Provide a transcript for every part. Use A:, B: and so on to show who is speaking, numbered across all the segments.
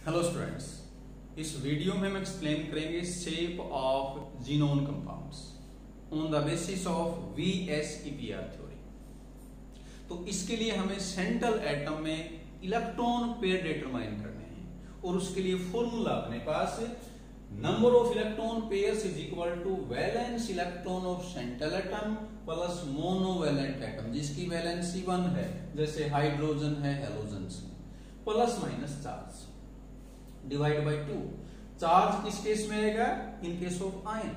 A: Hello students, इस video में हम एक्सप्लेन करेंगे shape of xenon compounds on the basis of VSEPR theory. तो इसके लिए हमें सेंट्रल एटम में इलेक्ट्रॉन पेयर डिटरमाइन करने हैं और उसके लिए फॉर्मूला अपने पास number of electron pairs is equal to valence electron of central atom plus monovalent atom जिसकी वैलेंसी 1 है, जैसे हाइड्रोजन है हेलोजन में, plus minus charge divide by 2। Charge किस केस में आएगा? In case of ion.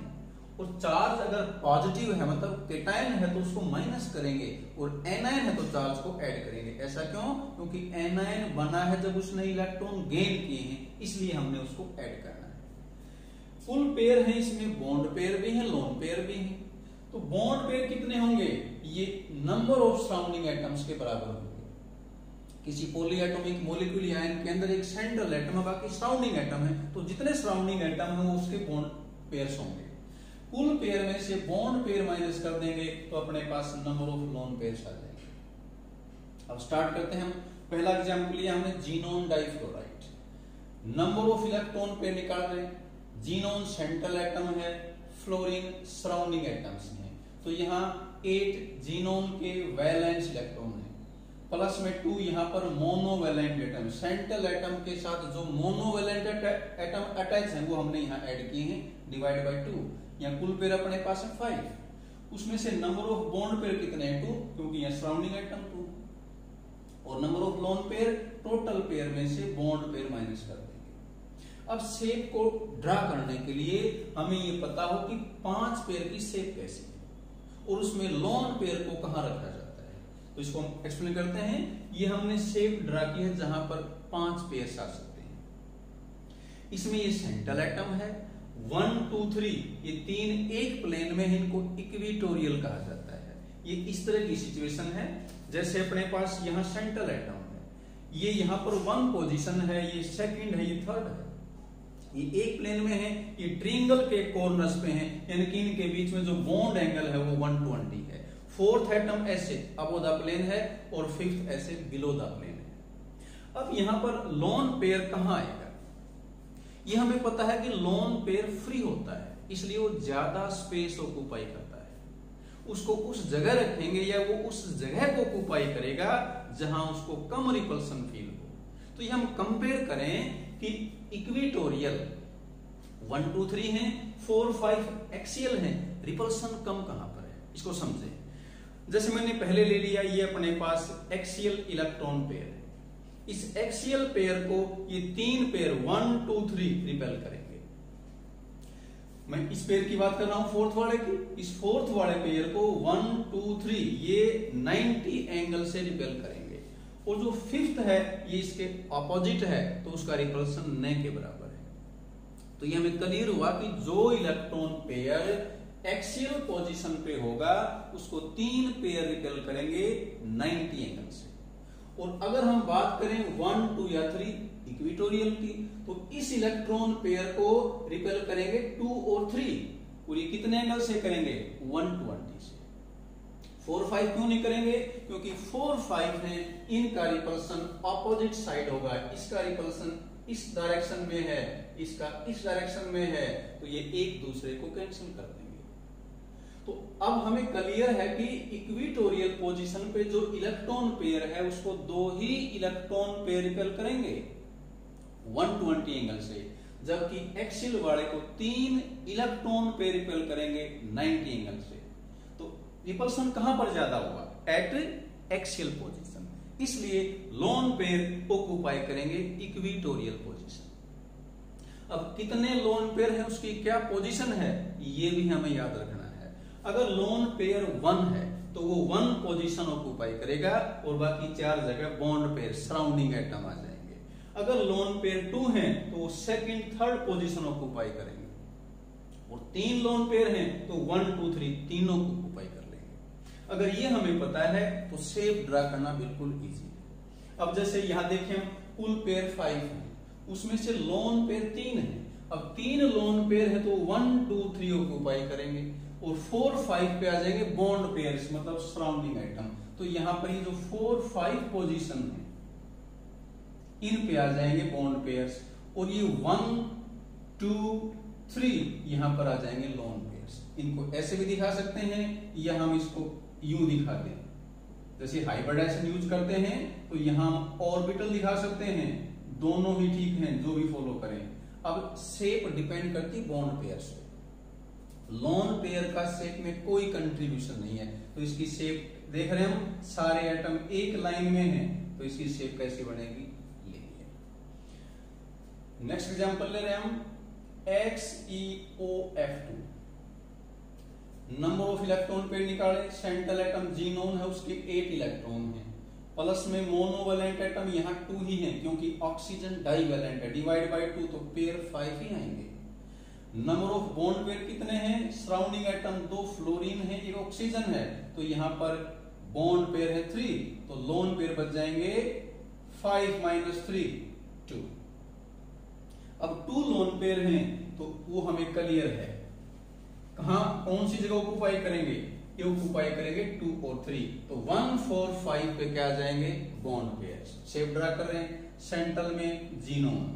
A: और चार्ज अगर पॉजिटिव है मतलब केटायन है तो उसको माइनस करेंगे और एनायन है तो चार्ज को ऐड करेंगे। ऐसा क्यों? क्योंकि एनायन बना है जब उसने इलेक्ट्रॉन गेन किए हैं, इसलिए हमने उसको ऐड करना है। फुल पेयर है, इसमें बॉन्ड पेयर भी है, लोन पेयर भी है। तो बॉन्ड पेयर कितने होंगे? ये नंबर ऑफ सराउंडिंग एटम्स के बराबर होंगे। किसी पॉली एटॉमिक मॉलिक्यूल आयन के अंदर एक सेंट्रल एटम है, बाकी सराउंडिंग एटम है, तो जितने सराउंडिंग एटम है वो उसके बॉन्ड पेयर्स होंगे। कुल पेयर में से बॉन्ड पेयर माइनस कर देंगे तो अपने पास नंबर ऑफ लोन पेयर्स आ जाएंगे। अब स्टार्ट करते हैं हम। पहला एग्जांपल लिया हमने xenon difluoride. Number of electron pair निकाल रहे हैं। जीनोन सेंट्रल एटम है, फ्लोरीन सराउंडिंग एटम्स है, तो यहाँ 8 जीनोन के वैलेंस इलेक्ट्रॉन है, प्लस में 2 यहाँ पर मोनोवैलेंट एटम। सेंट्रल एटम के साथ जो मोनोवैलेंट एटम अटैच है वो हमने यहाँ ऐड किए हैं, डिवाइड बाय 2। यहाँ कुल पेयर अपने पास है 5। उसमें से नंबर ऑफ बॉन्ड पेयर कितने हैं? 2, क्योंकि यहाँ सराउंडिंग एटम 2। और number of lone pair, total pair में से बॉन्ड पेयर माइनस कर देंगे। अब शेप को ड्रा करने के लिए हमें ये पता हो कि 5 पेयर की शेप कैसी है और उसमें लोन पेयर को कहाँ रखा जाता है, तो इसको हम एक्सप्लेन करते हैं। ये हमने शेप ड्रा की है जहां पर 5 पेयर्स आ सकते हैं। इसमें ये सेंट्रल एटम है, 1 2 3 ये 3 एक प्लेन में है, इनको इक्विटोरियल कहा जाता है। ये इस तरह की सिचुएशन है जैसे अपने पास यहाँ सेंट्रल एटम है, ये यहाँ पर 1 पोजीशन है, ये सेकंड है, ये थर्ड है, ये एक प्लेन में है, ये ट्रायंगल के कॉर्नर्स पे है, यानी कि इनके बीच में जो बॉन्ड एंगल है वो 120 है। फोर्थ एटम ऐसे अबव द प्लेन है और फिफ्थ ऐसे बिलो द प्लेन है। अब यहां पर लोन पेयर कहां आएगा? ये हमें पता है कि लोन पेयर फ्री होता है, इसलिए वो ज्यादा स्पेस ऑक्यूपाई करता है। उसको उस जगह रखेंगे या वो उस जगह को ऑक्यूपाई करेगा जहां उसको कम रिपल्सन फील हो। तो ये हम कंपेयर करें कि इक्विटोरियल 1 2 3 है, 4 5 एक्सियल है, रिपल्सन कम कहां पर है, इसको समझें। जैसे मैंने पहले ले लिया, ये अपने पास एक्सियल इलेक्ट्रॉन पेयर है। इस एक्सियल पेयर को ये 3 पेयर 1 2 3 रिपेल करेंगे। मैं इस पेयर की बात कर रहा हूं, फोर्थ वाले की। इस फोर्थ वाले पेयर को 1 2 3 ये 90 एंगल से रिपेल करेंगे, और जो फिफ्थ है ये इसके ऑपोजिट है, तो उसका रिपल्सन न के बराबर है। तो ये हमें क्लियर हुआ कि जो इलेक्ट्रॉन पेयर एक्सियल पोजीशन पे होगा उसको 3 पेयर रिपेल करेंगे 90 एंगल से। और अगर हम बात करें 1 2 या 3 इक्विटोरियल की, तो इस इलेक्ट्रॉन पेयर को रिपेल करेंगे 2 और 3, और ये कितने एंगल से करेंगे? 120 से। 4 5 क्यों नहीं करेंगे? क्योंकि 4 5 है, इनका रिपल्सन ऑपोजिट साइड होगा, इसका रिपल्सन इस डायरेक्शन में है, इसका इस डायरेक्शन में है, तो ये एक दूसरे को कैंसिल कर देंगे। तो अब हमें क्लियर है कि इक्विटोरियल पोजीशन पे जो इलेक्ट्रॉन पेयर है उसको 2 ही इलेक्ट्रॉन पेयर रिपेल करेंगे 120 एंगल से, जबकि एक्सियल वाले को 3 इलेक्ट्रॉन पेयर रिपेल करेंगे 90 एंगल से। तो रिपल्सन कहां पर ज्यादा होगा? एट एक्सियल पोजीशन, इसलिए लोन पेयर ऑक्यूपाई करेंगे इक्विटोरियल पोजीशन। अब कितने लोन पेयर है, उसकी क्या पोजीशन है, ये भी हमें याद रखना है। अगर लोन पेयर 1 है तो वो 1 पोजीशन ऑक्यूपाई करेगा और बाकी 4 जगह बॉन्ड पेयर सराउंडिंग एटम आ जाएंगे। अगर लोन पेयर 2 है तो वो सेकंड थर्ड पोजीशन ऑक्यूपाई करेंगे, और 3 लोन पेयर हैं तो 1 2 3 तीनों को ऑक्यूपाई कर लेंगे। अगर ये हमें पता है तो शेप ड्रा करना बिल्कुल इजी है। अब जैसे यहां देखें, हम कुल पेयर 5 है, उसमें से लोन पेयर 3 है। अब 3 लोन पेयर है तो 1 2 3 ऑक्यूपाई करेंगे, और 4 5 पे आ जाएंगे बॉन्ड पेयर्स मतलब सराउंडिंग आइटम। तो यहां पर ये जो 4 5 पोजीशन है इन पे आ जाएंगे बॉन्ड पेयर्स, और ये 1 2 3 यहां पर आ जाएंगे लोन पेयर्स। इनको ऐसे भी दिखा सकते हैं या हम इसको यूं दिखा दें, जैसे हाइब्रिडाइजेशन यूज करते हैं तो यहां हम ऑर्बिटल दिखा सकते हैं, दोनों ही ठीक हैं, जो भी फॉलो करें। अब शेप डिपेंड करती बॉन्ड पेयर से। लोन पेयर का शेप में कोई कंट्रीब्यूशन नहीं है, तो इसकी शेप देख रहे हैं हम, सारे एटम एक लाइन में हैं, तो इसकी शेप कैसी बनेगी लिनियर। नेक्स्ट एग्जांपल ले रहे हैं हम XeOF2। Number of electron pair निकाले, सेंट्रल एटम जीनोन है, उसके 8 इलेक्ट्रॉन है, प्लस में मोनोवैलेंट एटम यहाँ 2 ही है क्योंकि ऑक्सीजन डाइवैलेंट है, डिवाइड बाय 2 तो पेयर 5 ही आएंगे। नंबर ऑफ बॉन्ड पेयर कितने हैं, सराउंडिंग एटम 2 फ्लोरीन है, 1 ऑक्सीजन है, तो यहां पर बॉन्ड पेयर है 3, तो लोन पेयर बच जाएंगे 5 - 3 2। अब 2 लोन पेयर हैं तो वो हमें क्लियर है, कहां कौन सी जगह ऑक्युपाई करेंगे, ये ऑक्युपाई करेंगे 2 और 3, तो 1 4 5 पे क्या आ जाएंगे बॉन्ड पेयर। शेप ड्रा कर रहे हैं, सेंट्रल में जीनोन,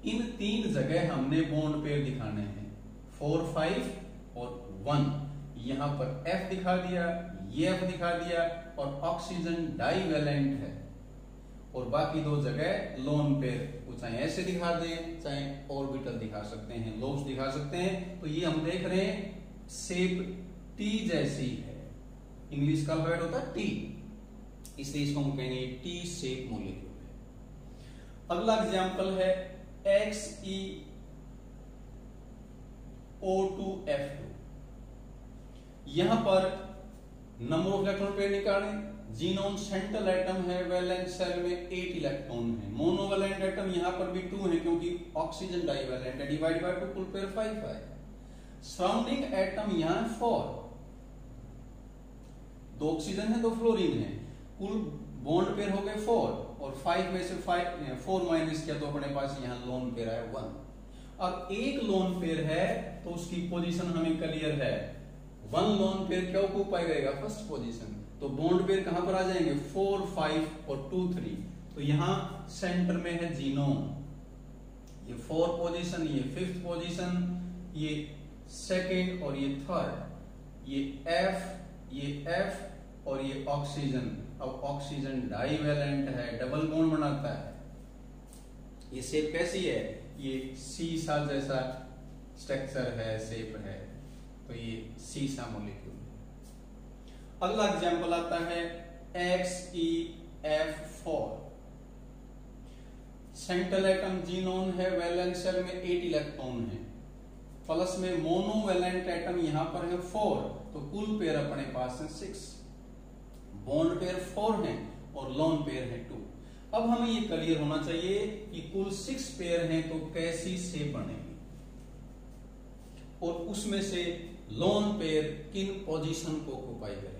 A: इन 3 जगह हमने बॉन्ड पेयर दिखाने हैं, 4 5 और 1। यहां पर F दिखा दिया, ये F दिखा दिया, और ऑक्सीजन डाइवैलेंट है, और बाकी 2 जगह लोन पेयर को चाहे ऐसे दिखा दें, चाहे ऑर्बिटल दिखा सकते हैं, लोब्स दिखा सकते हैं। तो ये हम देख रहे हैं शेप T जैसी है, इंग्लिश का अल्फाबेट होता है T, इसलिए इसको हम कहेंगे T शेप मॉलिक्यूल है। अगला एग्जांपल है XeO2F2। यहां पर नंबर ऑफ इलेक्ट्रॉन पेयर निकालें, जीनोन सेंट्रल एटम है, वैलेंस शेल में 8 इलेक्ट्रॉन है, मोनोवैलेंट एटम यहां पर भी 2 है क्योंकि ऑक्सीजन डाइवैलेंट है, डिवाइड बाय 2 कुल पेयर 5 है। सराउंडिंग एटम यहां 4, 2 ऑक्सीजन है, 2 फ्लोरीन है, कुल बॉन्ड पेयर हो गए 4, और 5 में से 4 माइनस किया तो अपने पास यहां लोन पेयर है 1। अब एक लोन पेयर है तो उसकी पोजीशन हमें क्लियर है, 1 लोन पेयर क्या ऑक्युपाई करेगा फर्स्ट पोजीशन, तो बॉन्ड पेयर कहां पर आ जाएंगे 4 5 और 2 3, तो यहां सेंटर में है जीनोन, ये 4 पोजीशन, ये 5th पोजीशन, ये 2nd और ये 3rd, ये F और ये ऑक्सीजन। अब ऑक्सीजन डाइवैलेंट है, डबल बॉन्ड बनाता है, ये शेप कैसी है, ये सीसा जैसा स्ट्रक्चर है, शेप है, तो ये सीसा मॉलिक्यूल है। अगला एग्जांपल आता है XeF4। सेंट्रल एटम जीनोन है, वैलेंस शेल में 8 इलेक्ट्रॉन है, प्लस में मोनोवैलेंट एटम यहां पर है 4, तो कुल पेयर अपने पास है 6, बॉन्ड पेयर 4 है और लोन पेयर है 2। अब हमें ये क्लियर होना चाहिए कि कुल 6 पेयर हैं तो कैसी शेप बनेगी, और उसमें से लोन पेयर किन पोजीशन को ऑक्युपाई करेंगे।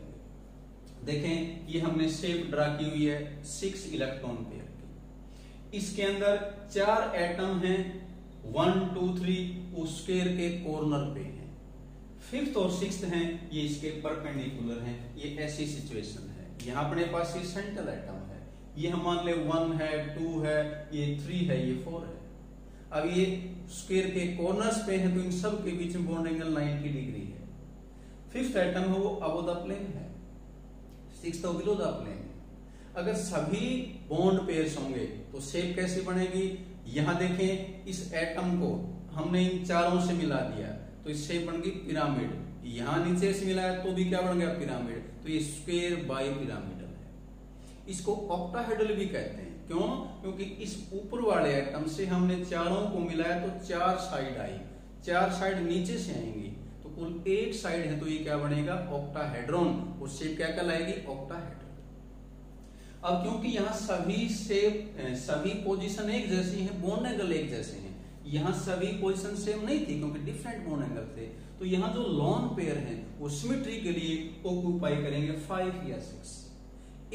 A: देखें ये हमने शेप ड्रा की हुई है 6 इलेक्ट्रॉन पेयर की, इसके अंदर 4 एटम हैं, 1 2 3 उस स्क्वायर के कॉर्नर पे हैं, 5th और 6th हैं ये इसके परपेंडिकुलर हैं। ये ऐसी सिचुएशन है, यहाँ अपने पास ये सेंट्रल एटम है, ये हम मान ले 1 है, 2 है, ये 3 है, ये 4 है। अब ये स्क्वायर के कॉर्नर्स पे है तो इन सब के बीच में बॉन्ड एंगल 90 डिग्री है। 5th एटम है वो अबव द प्लेन है, 6th तो बिलो द प्लेन है। अगर सभी बॉन्ड पेयर्स होंगे तो शेप कैसे बनेगी, यहां देखें इस एटम को हमने इन चारों से मिला दिया तो इस शेप बन गई पिरामिड, यहां नीचे से मिलाया तो भी क्या बन गया पिरामिड, तो ये स्क्वायर बाई पिरामिडल है। इसको ऑक्टाहेड्रल भी कहते हैं, क्यों, क्योंकि इस ऊपर वाले एटम से हमने चारों को मिलाया तो 4 साइड आई, 4 साइड नीचे से आएंगी तो कुल 8 साइड है, तो ये क्या बनेगा ऑक्टाहेड्रॉन, और शेप क्या कहलाएगी ऑक्टाहेड्रल। अब क्योंकि यहाँ सभी पोजीशन एक जैसी हैं, बॉन्ड एंगल एक जैसे हैं, यहाँ सभी पोजीशन सेम नहीं थी क्योंकि डिफरेंट बॉन्ड एंगल थे, तो यहाँ जो लोन पेयर हैं वो सिमेट्री के लिए ऑक्युपाई करेंगे 5 या 6।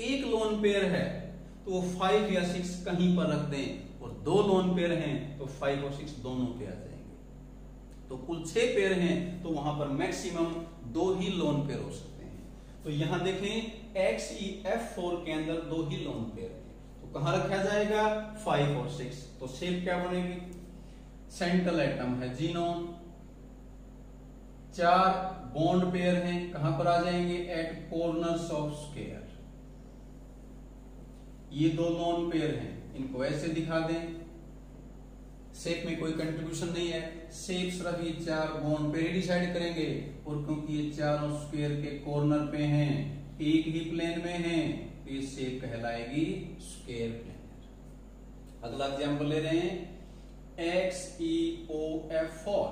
A: एक लोन पेयर है तो वो 5 या 6 कहीं पर रख दें, और 2 लोन पेयर हैं तो 5 और 6 दोनों पे आ जाएंगे, तो कुल 6 पेयर हैं तो वहां पर मैक्सिमम 2 ही लोन पेयर हो सकते हैं। तो यहां देखें XeF4 के अंदर 2 ही लोन पेयर हैं, तो कहां रखा जाएगा 5 और 6। तो शेप क्या बनेगी, सेंट्रल एटम है जीनोन, 4 बॉन्ड पेयर हैं, कहां पर आ जाएंगे एट कॉर्नर्स ऑफ स्क्वायर। ये 2 लोन पेयर हैं, इनको ऐसे दिखा दें, शेप में कोई कंट्रीब्यूशन नहीं है, शेप सिर्फ ये 4 बॉन्ड पेयर ही डिसाइड करेंगे। और क्योंकि ये चारों स्क्वायर के कॉर्नर पे हैं, एक ही प्लेन में हैं, तो ये शेप कहलाएगी स्क्वायर प्लेनर। अगला एग्जांपल ले रहे हैं XeOF4।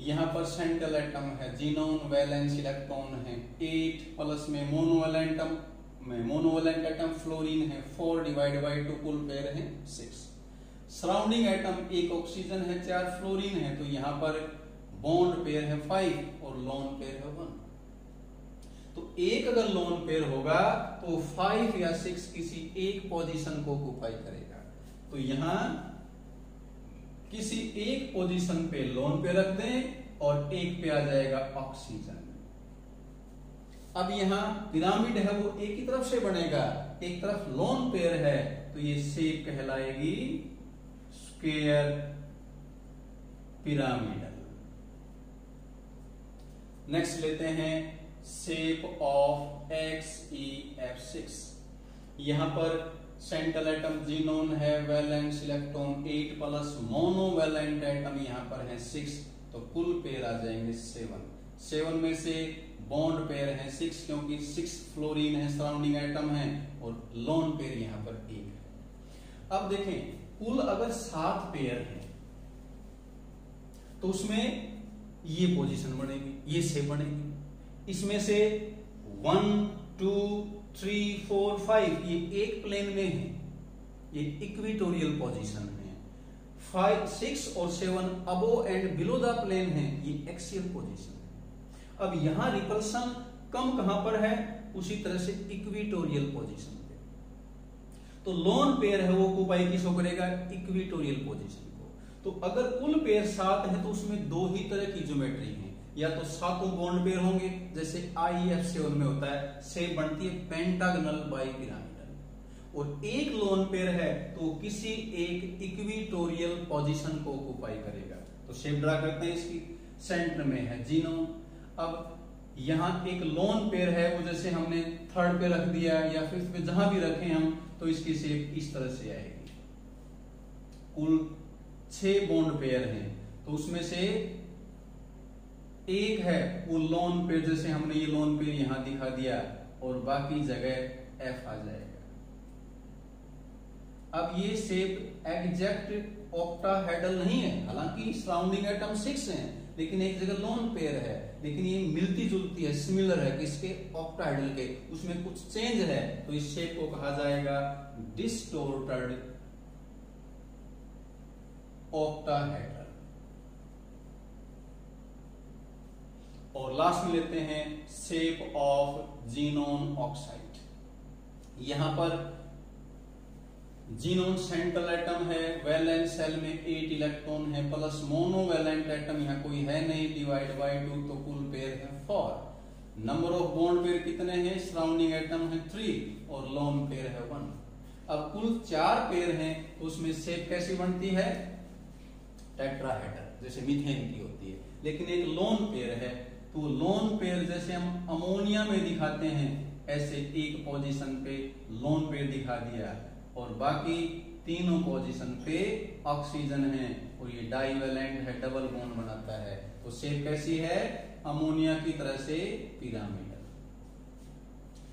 A: यहां पर सेंट्रल एटम है जीनोन, वैलेंस इलेक्ट्रॉन है 8 प्लस में मोनोवैलेंट एटम फ्लोरीन है 4 डिवाइड बाई 2 कुल पेयर है 6। सराउंडिंग एटम एक ऑक्सीजन है 4 फ्लोरीन है, तो यहां पर बॉन्ड पेयर है 5 और लोन पेयर है 1। तो एक अगर लोन पेयर होगा तो 5 या 6 किसी एक पोजीशन को ऑक्युपाई करेगा। तो यहां किसी एक पोजीशन पे लोन पेयर रख दें और एक पे आ जाएगा ऑक्सीजन। अब यहां पिरामिड है वो एक ही तरफ से बनेगा, एक तरफ लोन पेयर है, तो ये शेप कहलाएगी स्क्वायर पिरामिडल। नेक्स्ट लेते हैं शेप ऑफ XeF6। यहां पर सेंट्रल एटम जीनोन है, valence electron 8 plus monovalent atom यहां पर है 6, तो कुल पेयर आ जाएंगे 7 में से बॉन्ड पेयर है 6 क्योंकि 6 फ्लोरीन है, सराउंडिंग एटम है, और लोन पेयर यहां पर 1 है। अब देखें कुल अगर 7 पेयर है तो उसमें ये पोजीशन बनेगी, ये शेप बनेगी। इसमें से 1 2 3 4 5 ये एक प्लेन में है, ये इक्वेटोरियल पोजीशन है। 5 6 और 7 above and below the plane है, ये एक्सियल पोजीशन है। अब यहां रिपल्सन कम कहां पर है, उसी तरह से इक्वेटोरियल पोजीशन पे। तो लोन पेयर है वो ऑक्युपाई किसको करेगा, इक्वेटोरियल पोजीशन को। तो अगर कुल पेयर 7 है तो उसमें 2 ही तरह की ज्योमेट्री है, या तो 7 बॉन्ड पेयर होंगे जैसे IeF7 में होता है, शेप बनती है पेंटागनल बाइपिरामिडल, और एक लोन पेयर है तो किसी एक इक्वेटोरियल पोजीशन को ऑक्युपाई करेगा। तो शेप ड्रा करते हैं, इसकी सेंटर में है जीनोम। अब यहां एक लोन पेयर है, वो जैसे हमने 3rd पे रख दिया या 5th पे, जहां भी रखें हम, तो इसकी शेप इस तरह से आएगी। कुल 6 बॉन्ड पेयर हैं, तो उसमें से एक है वो लोन पेयर, जैसे हमने ये लोन पेयर यहां दिखा दिया, और बाकी जगह F आ जाएगा। अब ये शेप एग्जैक्ट ऑक्टाहेड्रल नहीं है, हालांकि सराउंडिंग एटम 6 हैं, लेकिन एक जगह लोन पेयर है, लेकिन ये मिलती जुलती है, सिमिलर है किसके, ऑक्टाहेड्रल के, उसमें कुछ चेंज है, तो इस शेप को कहा जाएगा डिस्टोर्टेड ऑक्टाहेड्रल। और लास्ट में लेते हैं शेप ऑफ जीनोन ऑक्साइड। यहां पर जीनोन सेंट्रल एटम है, वैलेंस शेल में 8 इलेक्ट्रॉन है, प्लस मोनोवैलेंट एटम यहां कोई है नहीं, डिवाइड बाय 2, तो कुल पेयर है 4। नंबर ऑफ बॉन्ड पेयर कितने हैं, सराउंडिंग एटम है 3 और लोन पेयर है 1। अब कुल 4 पेयर हैं, तो उसमें शेप कैसी बनती है, टेट्राहेड्रल, जैसे मीथेन की होती है। लेकिन एक लोन पेयर है, तो लोन पेयर जैसे हम अमोनिया में दिखाते हैं, ऐसे एक पोजीशन पे लोन पेयर दिखा दिया, और बाकी तीनों पोजीशन पे ऑक्सीजन है, और ये डाइवैलेंट है, डबल बॉन्ड बनाता है। तो शेप कैसी है, अमोनिया की तरह से पिरामिडल।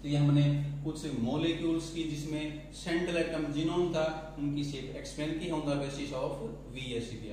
A: तो ये हमने कुछ मॉलिक्यूल्स की जिसमें सेंट्रल एटम जीनोन था, उनकी शेप एक्सप्लेन की on the basis of VSEP।